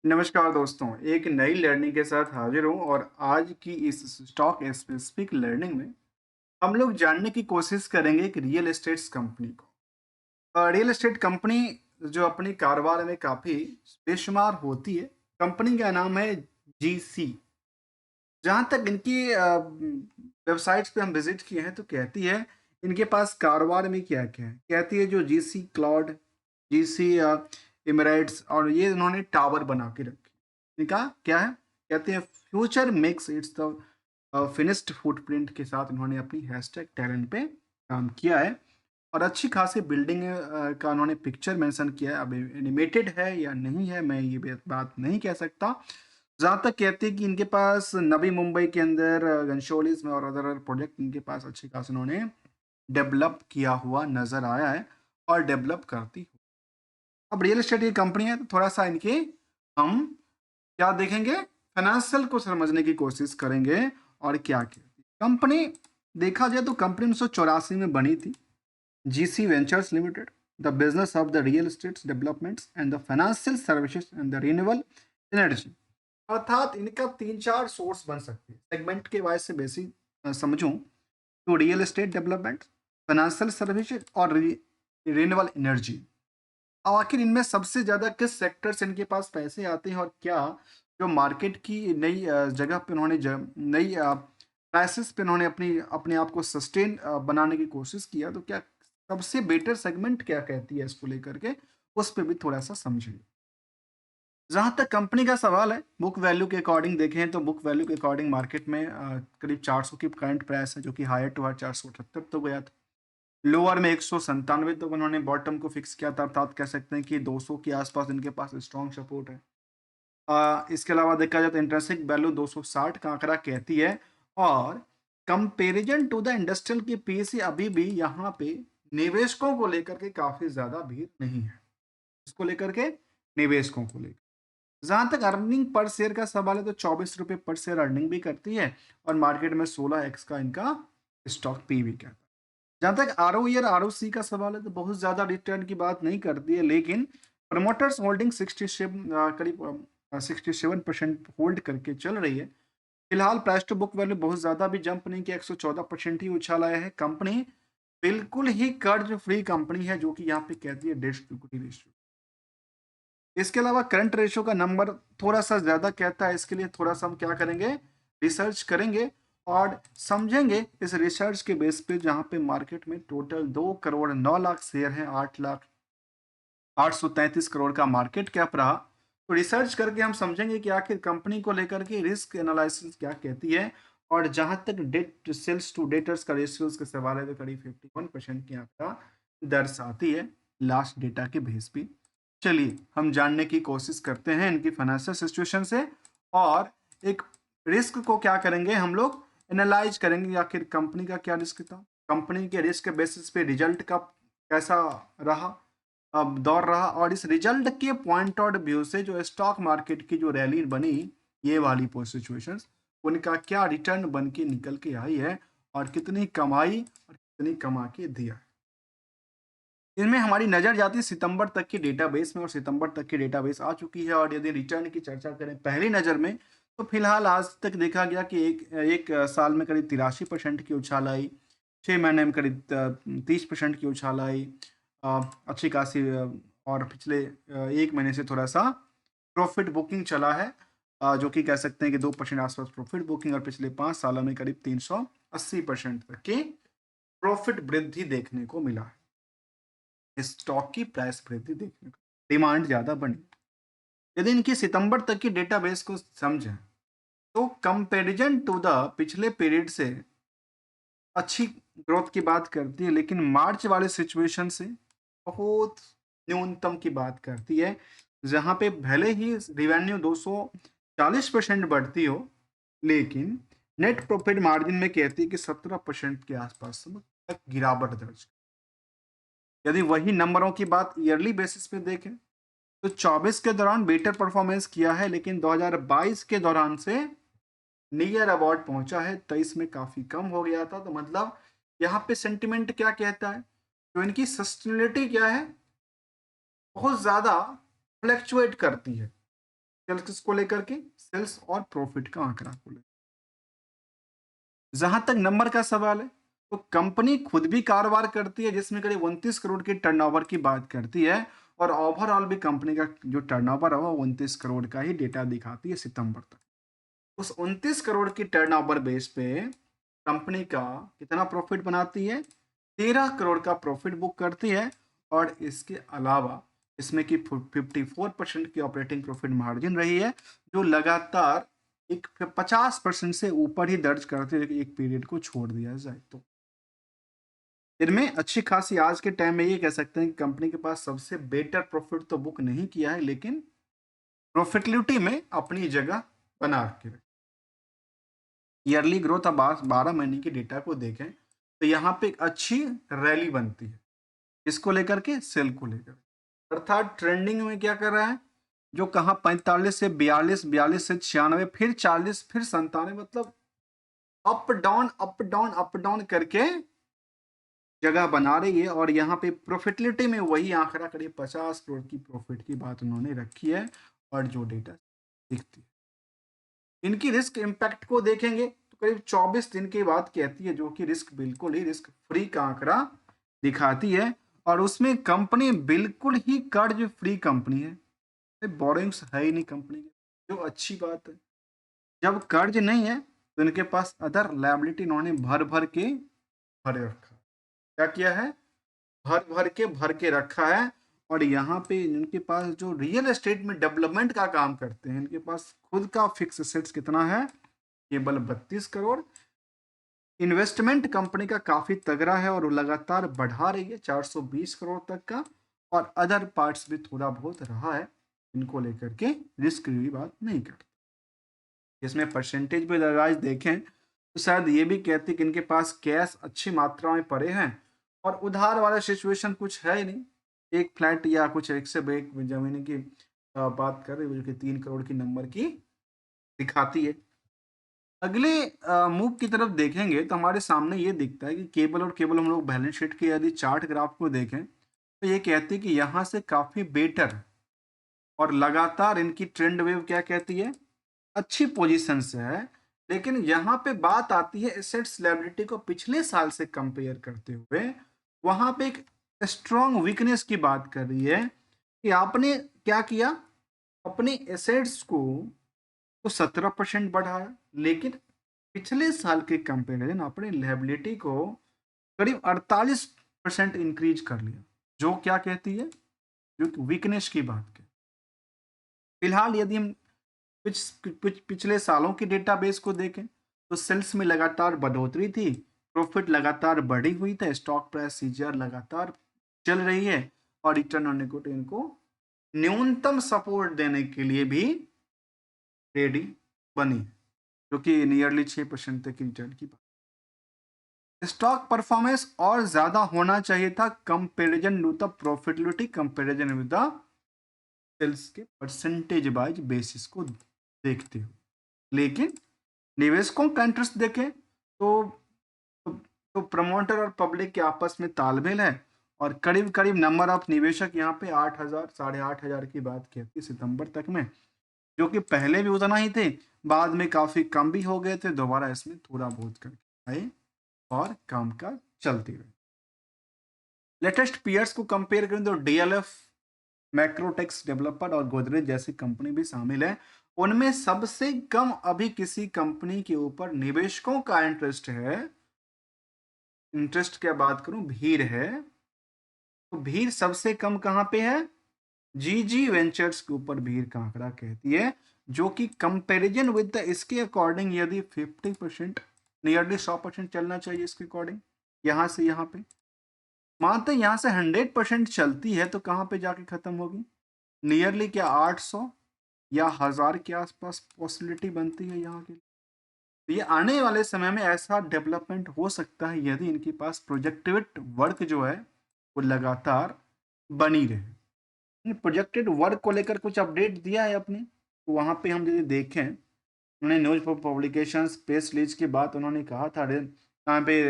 नमस्कार दोस्तों, एक नई लर्निंग के साथ हाजिर हूँ और आज की इस स्टॉक स्पेसिफिक लर्निंग में हम लोग जानने की कोशिश करेंगे एक रियल एस्टेट कंपनी को। रियल एस्टेट कंपनी जो अपनी कारोबार में काफ़ी बेशुमार होती है। कंपनी का नाम है जीसी। जहाँ तक इनकी वेबसाइट्स पे हम विजिट किए हैं तो कहती है इनके पास कारोबार में क्या-क्या है। कहती है जो जीसी क्लाउड, जीसी इमिरेट्स और ये इन्होंने टावर बना के रखे। इनका क्या है? कहते हैं future makes it's the finished footprint के साथ इन्होंने अपनी हैशटैग टैलेंट पे काम किया है और अच्छी खासी बिल्डिंग का उन्होंने पिक्चर मेंशन किया है। अब एनिमेटेड है या नहीं है मैं ये बात नहीं कह सकता। जहाँ तक कहते हैं कि इनके पास नवी मुंबई के अंदर घनशोलीस में और अदर प्रोजेक्ट इनके पास अच्छी खासी उन्होंने डेवलप किया हुआ नज़र आया है और डेवलप करती हो। अब रियल एस्टेट की कंपनी है तो थोड़ा-सा इनके हम क्या देखेंगे? फाइनेंशियल को समझने की कोशिश करेंगे और क्या कहती है। कंपनी देखा जाए तो कंपनी 1984 में बनी थी। GC ventures limited, the business of the real estate developments and the financial services and the renewable energy. अर्थात इनका 3-4 सोर्स बन सकते हैं। सेगमेंट के वाइज से बेसिक समझूँ तो real estate development, financial services और रिन्यूएबल एनर्जी। आखिर इनमें सबसे ज़्यादा किस सेक्टर से इनके पास पैसे आते हैं और क्या जो मार्केट की नई जगह पे उन्होंने नई प्राइसेस पे उन्होंने अपनी अपने आप को सस्टेन बनाने की कोशिश किया तो क्या सबसे बेटर सेगमेंट क्या कहती है इसको लेकर के उस पे भी थोड़ा सा समझिए। जहाँ तक कंपनी का सवाल है, बुक वैल्यू के अकॉर्डिंग देखें तो बुक वैल्यू के अकॉर्डिंग मार्केट में करीब 400 की करंट प्राइस है जो कि हायर टू हायर 478 तो गया था। लोअर में 197 तक उन्होंने बॉटम को फिक्स किया था, अर्थात कह सकते हैं कि 200 के आसपास इनके पास स्ट्रॉन्ग सपोर्ट है। इसके अलावा देखा जाए तो इंट्रिंसिक वैल्यू 260 का आंकड़ा कहती है और कंपैरिजन टू द इंडस्ट्रियल की पीएसई अभी भी यहाँ पे निवेशकों को लेकर के काफ़ी ज़्यादा भीड़ नहीं है। इसको लेकर के निवेशकों को लेकर। जहाँ तक अर्निंग पर शेयर का सवाल है तो 24 रुपए पर शेयर अर्निंग भी करती है और मार्केट में 16x का इनका स्टॉक पीवी कहता है। जहाँ तक आरओई और आरओसी का सवाल है तो बहुत ज़्यादा रिटर्न की बात नहीं करती है लेकिन प्रमोटर्स होल्डिंग 67 करीब 67% होल्ड करके चल रही है। फिलहाल प्राइस टू बुक वैल्यू बहुत ज़्यादा भी जंप नहीं किया, 114% ही उछाल आया है। कंपनी बिल्कुल ही कर्ज फ्री कंपनी है जो कि यहाँ पे कहती है डेट टू इक्विटी रेशियो। इसके अलावा करंट रेशियो का नंबर थोड़ा-सा ज़्यादा कहता है, इसके लिए थोड़ा-सा हम क्या करेंगे, रिसर्च करेंगे और समझेंगे इस रिसर्च के बेस पे जहाँ पे मार्केट में टोटल 2 करोड़ 9 लाख शेयर हैं, 8 लाख 833 करोड़ का मार्केट कैप रहा। तो रिसर्च करके हम समझेंगे कि आखिर कंपनी को लेकर के रिस्क एनालिसिस क्या कहती है और जहाँ तक डेट सेल्स टू डेटर्स का रेशियोज़ का सवाल है तो करीब 51% की आंकड़ा दर्शाती है लास्ट डेटा के बेस पे। चलिए, हम जानने की कोशिश करते हैं इनकी फाइनेंशियल सिचुएशन से और एक रिस्क को क्या करेंगे हम लोग एनालाइज़ करेंगे कि आखिर कंपनी का क्या रिस्क था? कंपनी के रिस्क के बेसिस पे रिजल्ट का कैसा रहा? दौर रहा और इस रिजल्ट के पॉइंट ऑफ व्यू से जो स्टॉक मार्केट की जो रैली बनी, ये वाली सिचुएशंस, उनका क्या रिटर्न बन के निकल के आई है और कितनी कमाई और कितनी कमा के दिया। इनमें हमारी नज़र जाती है सितंबर तक की डेटाबेस में और सितंबर तक की डेटाबेस आ चुकी है और यदि रिटर्न की चर्चा करें पहली नज़र में, तो फिलहाल आज तक देखा गया कि एक साल में करीब 83% की उछाल आई, 6 महीने में करीब 30% की उछाल आई। अच्छी खासी और पिछले 1 महीने से थोड़ा-सा प्रॉफिट बुकिंग चला है, जो कि कह सकते हैं कि 2% आस-पास प्रॉफिट बुकिंग और पिछले 5 सालों में करीब 380% तक की प्रॉफिट वृद्धि देखने को मिला है। स्टॉक की प्राइस वृद्धि देखने को डिमांड ज़्यादा बनी। यदि इनकी सितंबर तक की डेटाबेस को समझें, तो कंपैरिजन टू द पिछले पीरियड से अच्छी ग्रोथ की बात करती है, लेकिन मार्च वाले सिचुएशन से बहुत न्यूनतम की बात करती है, जहाँ पे भले ही रेवेन्यू 240% बढ़ती हो, लेकिन नेट प्रॉफिट मार्जिन में कहती है कि 17% के आसपास तक गिरावट दर्ज। यदि वही नंबरों की बात ईयरली बेसिस पे देखें तो 24 के दौरान बेटर परफॉर्मेंस किया है लेकिन 2022 के दौरान से नियर अबाउट पहुंचा है, 23 में काफी कम हो गया था। तो मतलब यहाँ पे सेंटिमेंट क्या कहता है, तो इनकी सस्टेनेबिलिटी क्या है, बहुत ज्यादा फ्लैक्चुएट करती है। सेल्स किसको लेकर के, सेल्स और प्रॉफिट का आंकड़ा को लेकर। जहां तक नंबर का सवाल है, तो कंपनी खुद भी कारोबार करती है जिसमें करीब 29 करोड़ की टर्नओवर की बात करती है, और ओवरऑल भी कंपनी का जो टर्नओवर है वो 29 करोड़ का ही डेटा दिखाती है सितंबर तक। उस 29 करोड़ की टर्नओवर बेस पे कंपनी का कितना प्रॉफिट बनाती है, 13 करोड़ का प्रॉफिट बुक करती है। और इसके अलावा इसमें की 54% की ऑपरेटिंग प्रॉफिट मार्जिन रही है, जो लगातार एक 50% से ऊपर ही दर्ज करते हुए एक पीरियड को छोड़ दिया जाए तो इनमें अच्छी खासी आज के टाइम में ये कह सकते हैं कि कंपनी के पास सबसे बेटर प्रॉफिट तो बुक नहीं किया है, लेकिन प्रॉफिटेबिलिटी में अपनी जगह बना के रखी। ईयरली ग्रोथ अब 12 महीने की डेटा को देखें तो यहाँ पे एक अच्छी रैली बनती है, इसको लेकर के, सेल को लेकर, अर्थात ट्रेंडिंग में क्या कर रहा है, जो कहा 45 से 42, 42 से 96, फिर 40, फिर 97, मतलब up down up down up down करके जगह बना रही है। और यहाँ पे प्रॉफिटेबिलिटी में वही आंकड़ा करीब 50 करोड़ की प्रॉफिट की बात उन्होंने रखी है, और जो डेटा दिखती है। इनकी रिस्क इम्पैक्ट को देखेंगे तो करीब 24 दिन की बात कहती है, जो कि रिस्क बिल्कुल ही रिस्क फ्री का आंकड़ा दिखाती है। और उसमें कंपनी बिल्कुल ही कर्ज फ्री कंपनी है, बोरिंग्स है ही नहीं कंपनी की, जो अच्छी बात है। जब कर्ज नहीं है तो इनके पास अदर लायबिलिटी इन्होंने भर भर के भर रखा। क्या किया है, भर के रखा है। और यहाँ पे इनके पास जो रियल एस्टेट में डेवलपमेंट का काम करते हैं, इनके पास खुद का फिक्स एसेट्स कितना है, केवल 32 करोड़। इन्वेस्टमेंट कंपनी का काफी तगड़ा है और वो लगातार बढ़ा रही है 420 करोड़ तक का। और अदर पार्ट्स भी थोड़ा बहुत रहा है, इनको लेकर के रिस्क की बात नहीं करते। इसमें परसेंटेज भी लगाज देखें तो शायद ये भी कहते कि इनके पास कैश अच्छी मात्रा में पड़े हैं, और उधार वाला सिचुएशन कुछ है ही नहीं। एक फ्लैट या कुछ एक से एक जमीन की बात कर रहे, जो कि 3 करोड़ की नंबर की दिखाती है। अगले मूव की तरफ देखेंगे तो हमारे सामने ये दिखता है कि केवल और केवल हम लोग बैलेंस शीट के यदि चार्ट ग्राफ को देखें तो ये कहती है कि यहाँ से काफी बेटर और लगातार इनकी ट्रेंड वेव क्या कहती है, अच्छी पोजीशन से है। लेकिन यहाँ पे बात आती है एसेट्स लायबिलिटी को पिछले साल से कंपेयर करते हुए, वहां पे एक स्ट्रॉन्ग वीकनेस की बात कर रही है कि आपने क्या किया, अपने एसेट्स को तो 17% बढ़ाया, लेकिन पिछले साल के कंपेरिजन आपने लायबिलिटी को करीब 48% इंक्रीज कर लिया, जो क्या कहती है, जो वीकनेस की बात है। फिलहाल यदि हम पिछले सालों की डेटाबेस को देखें तो सेल्स में लगातार बढ़ोतरी थी, प्रॉफिट लगातार बढ़ी हुई था, स्टॉक प्राइस सीजीआर लगातार चल रही है, और रिटर्न ऑन इक्विटी इनको न्यूनतम सपोर्ट देने के लिए भी रेडी बनी, जो कि नियरली 6% तक की रिटर्न की बात। स्टॉक परफॉर्मेंस और ज्यादा होना चाहिए था comparison with the profitability, comparison with the sales के परसेंटेज वाइज बेसिस को देखते हुए। लेकिन निवेशकों का इंटरेस्ट देखें तो प्रमोटर और पब्लिक के आपस में तालमेल है, और करीब करीब नंबर ऑफ निवेशक यहाँ पे 8,000 8,500 की बात की थी सितंबर तक में, जो कि पहले भी उतना ही थे, बाद में काफी कम भी हो गए थे, दोबारा इसमें थोड़ा बहुत करके आए और काम का चलती रही। लेटेस्ट पीयर्स को कंपेयर करें तो डीएलएफ, मैक्रोटेक्स डेवलपर और गोदरेज जैसी कंपनी भी शामिल है। उनमें सबसे कम अभी किसी कंपनी के ऊपर निवेशकों का इंटरेस्ट है, इंटरेस्ट क्या बात करूं, भीड़ है, तो भीड़ सबसे कम कहां पे है, जीजी वेंचर्स के ऊपर भीड़ का आंकड़ा कहती है, जो कि कंपैरिजन विद द इसके अकॉर्डिंग यदि 50% नियरली 100% चलना चाहिए इसके अकॉर्डिंग, यहां से यहां पे मानते हैं यहां से 100% चलती है तो कहां पे जाके खत्म होगी, नियरली क्या 800 या 1000 के आसपास पॉसिबिलिटी बनती है यहाँ के लिए। तो ये आने वाले समय में ऐसा डेवलपमेंट हो सकता है यदि इनके पास प्रोजेक्टेड वर्क जो है वो लगातार बनी रहे। प्रोजेक्टेड वर्क को लेकर कुछ अपडेट दिया है अपने, तो वहाँ पे हम यदि देखें, उन्होंने न्यूज पब्लिकेशन प्रेस रिलीज की बात उन्होंने कहा था, यहाँ पे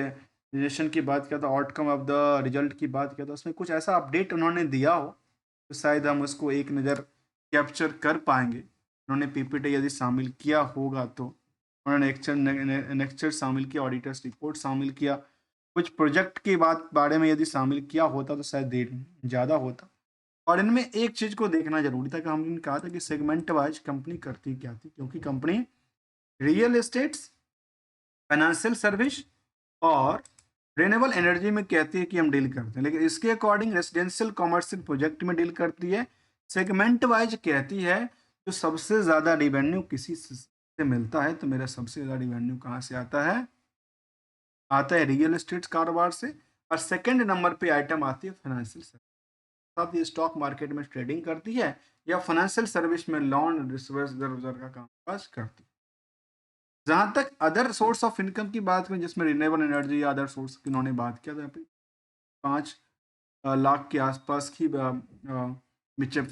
रिलेशन की बात किया था, आउटकम ऑफ द रिजल्ट की बात किया था, उसमें कुछ ऐसा अपडेट उन्होंने दिया हो तो शायद हम उसको एक नज़र कैप्चर कर पाएंगे। उन्होंने पीपीटी यदि शामिल किया होगा तो उन्होंने नेक्चर शामिल किया, ऑडिटर्स रिपोर्ट शामिल किया, कुछ प्रोजेक्ट की बारे में यदि शामिल किया होता तो शायद देर ज़्यादा होता। और इनमें एक चीज़ को देखना ज़रूरी था कि हमने कहा था कि सेगमेंट वाइज कंपनी करती क्या थी, क्योंकि company real estates, financial service और रिन्यूएबल एनर्जी में कहती है कि हम डील करते हैं, लेकिन इसके अकॉर्डिंग रेजिडेंशियल कमर्शियल प्रोजेक्ट में डील करती है। सेगमेंट वाइज कहती है जो सबसे ज़्यादा रिवेन्यू किसी से मिलता है, तो मेरा सबसे ज़्यादा रिवेन्यू कहाँ से आता है रियल एस्टेट कारोबार से। और सेकंड नंबर पे आइटम आती है फाइनेंशियल सर्विस। अब ये स्टॉक मार्केट में ट्रेडिंग करती है या फाइनेंशियल सर्विस में लोन रिसर्व का कामकाज करती है। जहां तक अदर सोर्स ऑफ इनकम की बात करें, जिसमें रिन्यूएबल एनर्जी या अदर सोर्स की उन्होंने बात किया था, 5 लाख के आसपास की मिचअप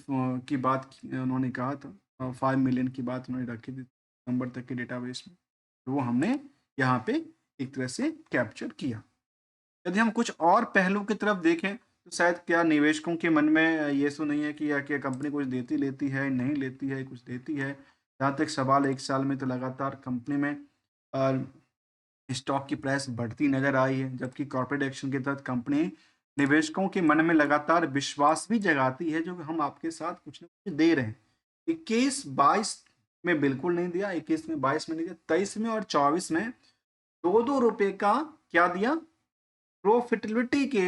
की बात उन्होंने कहा था, 5 मिलियन की बात उन्होंने रखी थी नंबर तक के डेटाबेस में, तो वो हमने यहाँ पे एक तरह से कैप्चर किया। यदि हम कुछ और पहलू की तरफ देखें तो शायद क्या निवेशकों के मन में ये सो नहीं है कि या क्या कंपनी कुछ देती लेती है, नहीं लेती है, कुछ देती है। जहाँ तक सवाल 1 साल में तो लगातार कंपनी में स्टॉक की प्राइस बढ़ती नजर आई है, जबकि कॉर्पोरेट एक्शन के तहत कंपनी निवेशकों के मन में लगातार विश्वास भी जगाती है जो कि हम आपके साथ कुछ ना कुछ दे रहे हैं। 21-22 में बिल्कुल नहीं दिया, 21 में 22 में नहीं दिया, 23 में और 24 में 2-2 रुपए का क्या दिया, प्रॉफिटेबिलिटी के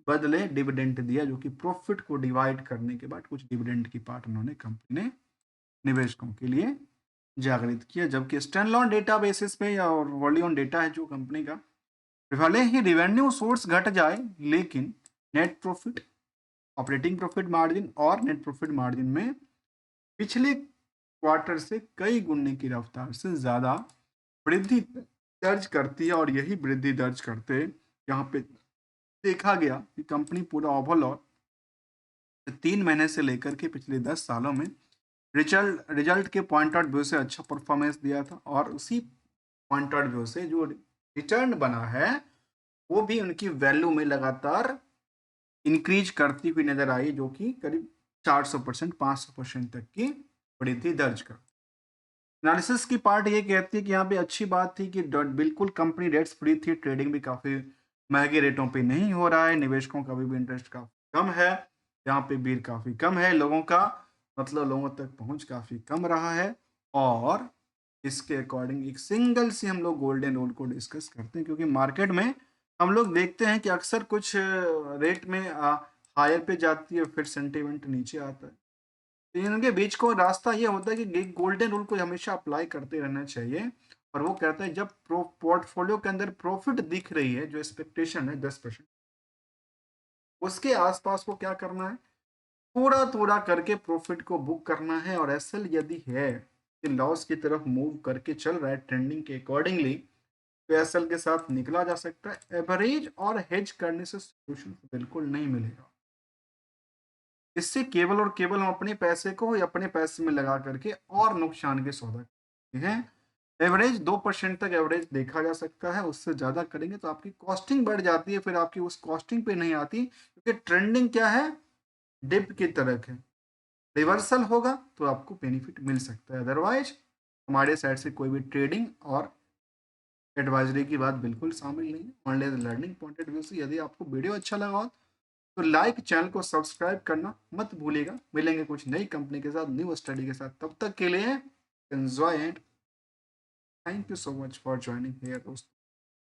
बदले डिविडेंड दिया, जो कि प्रॉफिट को डिवाइड करने के बाद कुछ डिविडेंड की पार्ट उन्होंने कंपनी ने निवेशकों के लिए जागृत किया। जबकि स्टैंड ऑन डेटा बेसिस पे या वॉल्यूम ऑन डेटा है जो कंपनी का, भले ही रिवेन्यू सोर्स घट जाए लेकिन net profit, operating profit margin और नेट प्रॉफिट मार्जिन में पिछले क्वार्टर से कई गुने की रफ्तार से ज्यादा वृद्धि दर्ज करती है। और यही वृद्धि दर्ज करते यहाँ पे देखा गया कि कंपनी पूरा ओवरऑल 3 महीने से लेकर के पिछले 10 सालों में रिजल्ट रिजल्ट के पॉइंट आउट व्यू से अच्छा परफॉर्मेंस दिया था, और उसी पॉइंट आउट व्यू से जो रिटर्न बना है वो भी उनकी वैल्यू में लगातार इंक्रीज करती हुई नजर आई, जो कि करीब 400%, 500% तक की वृद्धि दर्ज कर। एनालिसिस की पार्ट ये कहती है कि यहाँ पे अच्छी बात थी कि बिल्कुल कंपनी रेट्स फ्री थी, ट्रेडिंग भी काफ़ी महंगे रेटों पे नहीं हो रहा है, निवेशकों का भी इंटरेस्ट काफ़ी कम है, यहाँ पे भीड़ काफ़ी कम है, लोगों का मतलब लोगों तक पहुँच काफ़ी कम रहा है। और इसके अकॉर्डिंग एक सिंगल सी हम लोग गोल्डन रूल को डिस्कस करते हैं, क्योंकि मार्केट में हम लोग देखते हैं कि अक्सर कुछ रेट में हायर पे जाती है फिर सेंटीमेंट नीचे आता है। तो इनके बीच को रास्ता ये होता है कि गोल्डन रूल को हमेशा अप्लाई करते रहना चाहिए। और वो कहता है जब पोर्टफोलियो के अंदर प्रॉफिट दिख रही है, जो एक्सपेक्टेशन है 10%, उसके आसपास को क्या करना है, थोड़ा थोड़ा करके प्रॉफिट को बुक करना है। और एसएल यदि है कि लॉस की तरफ मूव करके चल रहा है ट्रेंडिंग के अकॉर्डिंगली, तो एसएल के साथ निकला जा सकता है। एवरेज और हेज करने से सोल्यूशन बिल्कुल नहीं मिलेगा। इससे केवल और केवल हम अपने पैसे को या अपने पैसे में लगा करके और नुकसान के सौदा करते हैं। एवरेज 2% तक एवरेज देखा जा सकता है, उससे ज़्यादा करेंगे तो आपकी कॉस्टिंग बढ़ जाती है, फिर आपकी उस कॉस्टिंग पे नहीं आती, क्योंकि ट्रेंडिंग क्या है, डिप की तरह है। रिवर्सल होगा तो आपको बेनिफिट मिल सकता है, अदरवाइज हमारे साइड से कोई भी ट्रेडिंग और एडवाइजरी की बात बिल्कुल शामिल नहीं है। Online learning point of view से यदि आपको वीडियो अच्छा लगा हो तो लाइक, चैनल को सब्सक्राइब करना मत भूलिएगा। मिलेंगे कुछ नई कंपनी के साथ, न्यू स्टडी के साथ, तब तक के लिए enjoy and thank you so much for joining here दोस्तों।